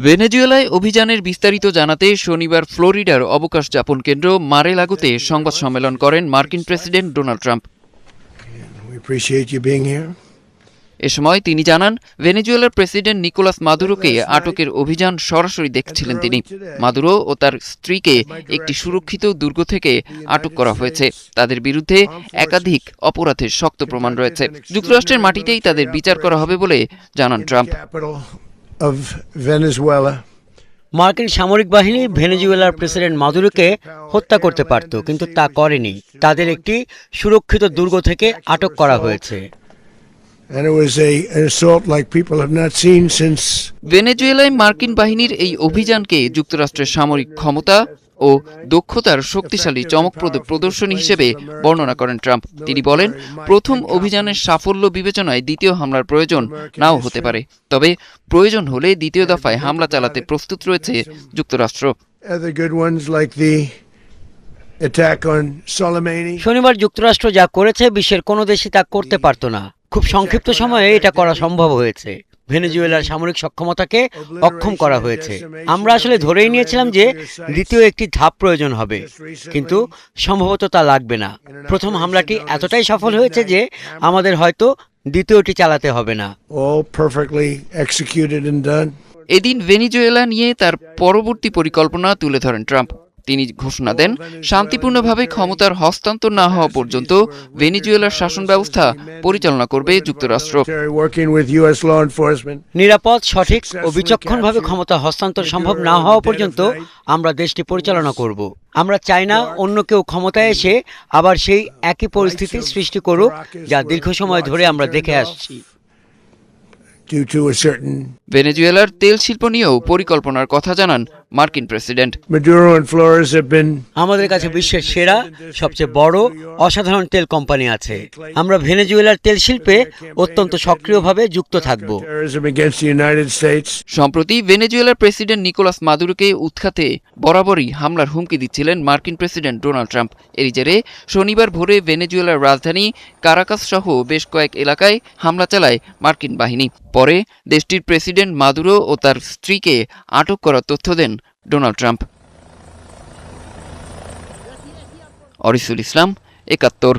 ভেনেজুয়েলায় অভিযানের বিস্তারিত জানাতে শনিবার ফ্লোরিডার অবকাশ যাপন কেন্দ্র মারে-লাগোতে সংবাদ সম্মেলন করেন মার্কিন প্রেসিডেন্ট ডোনাল্ড ট্রাম্প। এ সময় তিনি জানান, ভেনেজুয়েলার প্রেসিডেন্ট নিকোলাস মাদুরোকে আটকের অভিযান সরাসরি দেখছিলেন তিনি। মাদুরো ও তার স্ত্রীকে একটি সুরক্ষিত দুর্গ থেকে আটক করা হয়েছে। তাদের বিরুদ্ধে একাধিক অপরাধের শক্ত প্রমাণ রয়েছে। যুক্তরাষ্ট্রের মাটিতেই তাদের বিচার করা হবে বলে জানান ট্রাম্প। মার্কিন সামরিক বাহিনী ভেনেজুয়েলার প্রেসিডেন্ট মাদুরোকে হত্যা করতে পারত, কিন্তু তা করেনি। তাদের একটি সুরক্ষিত দুর্গ থেকে আটক করা হয়েছে। ভেনেজুয়েলায় মার্কিন বাহিনীর এই অভিযানকে যুক্তরাষ্ট্রের সামরিক ক্ষমতা ও দক্ষতার শক্তিশালী চমকপ্রদ প্রদর্শনী হিসেবে বর্ণনা করেন ট্রাম্প। তিনি বলেন, প্রথম অভিযানের সাফল্য বিবেচনায় দ্বিতীয় হামলার প্রয়োজন নাও হতে পারে, তবে প্রয়োজন হলে দ্বিতীয় দফায় হামলা চালাতে প্রস্তুত রয়েছে যুক্তরাষ্ট্র। শনিবার যুক্তরাষ্ট্র যা করেছে বিশ্বের কোনো দেশই তা করতে পারত না। খুব সংক্ষিপ্ত সময়ে এটা করা সম্ভব হয়েছে। ভেনেজুয়েলার সামরিক সক্ষমতাকে অক্ষম করা হয়েছে। আমরা আসলে ধরেই নিয়েছিলাম যে দ্বিতীয় একটি ধাপ প্রয়োজন হবে, কিন্তু সম্ভবত তা লাগবে না। প্রথম হামলাটি এতটাই সফল হয়েছে যে আমাদের হয়তো দ্বিতীয়টি চালাতে হবে না। এদিন ভেনেজুয়েলা নিয়ে তার পরবর্তী পরিকল্পনা তুলে ধরেন ট্রাম্প। তিনি ঘোষণা দেন, শান্তিপূর্ণভাবে ক্ষমতার হস্তান্তর না হওয়া পর্যন্ত ভেনেজুয়েলার শাসন ব্যবস্থা পরিচালনা করবে যুক্তরাষ্ট্র। নিরাপদ, সঠিক ও বিচক্ষণভাবে ক্ষমতা হস্তান্তর সম্ভব না হওয়া পর্যন্ত আমরা দেশটি পরিচালনা করব। আমরা চাই না অন্য কেউ ক্ষমতায় এসে আবার সেই একই পরিস্থিতি সৃষ্টি করুক যা দীর্ঘ সময় ধরে আমরা দেখে আসছি। ভেনেজুয়েলার তেল শিল্প নিয়েও পরিকল্পনার কথা জানান মার্কিন প্রেসিডেন্ট। আমাদের কাছে বিশ্বের সেরা, সবচেয়ে বড়, অসাধারণ তেল কোম্পানি আছে। আমরা ভেনেজুয়েলার তেল শিল্পে অত্যন্ত সক্রিয়ভাবে যুক্ত থাকব। সম্প্রতি ভেনেজুয়েলার প্রেসিডেন্ট নিকোলাস মাদুরোকে উৎখাতে বরাবরই হামলার হুমকি দিচ্ছিলেন মার্কিন প্রেসিডেন্ট ডোনাল্ড ট্রাম্প। এরই জেরে শনিবার ভোরে ভেনেজুয়েলার রাজধানী কারাকাস সহ বেশ কয়েক এলাকায় হামলা চালায় মার্কিন বাহিনী। পরে দেশটির প্রেসিডেন্ট মাদুরো ও তার স্ত্রীকে আটক করার তথ্য দেন ডোনাল্ড ট্রাম্প। অরিসুল ইসলাম, ৭১।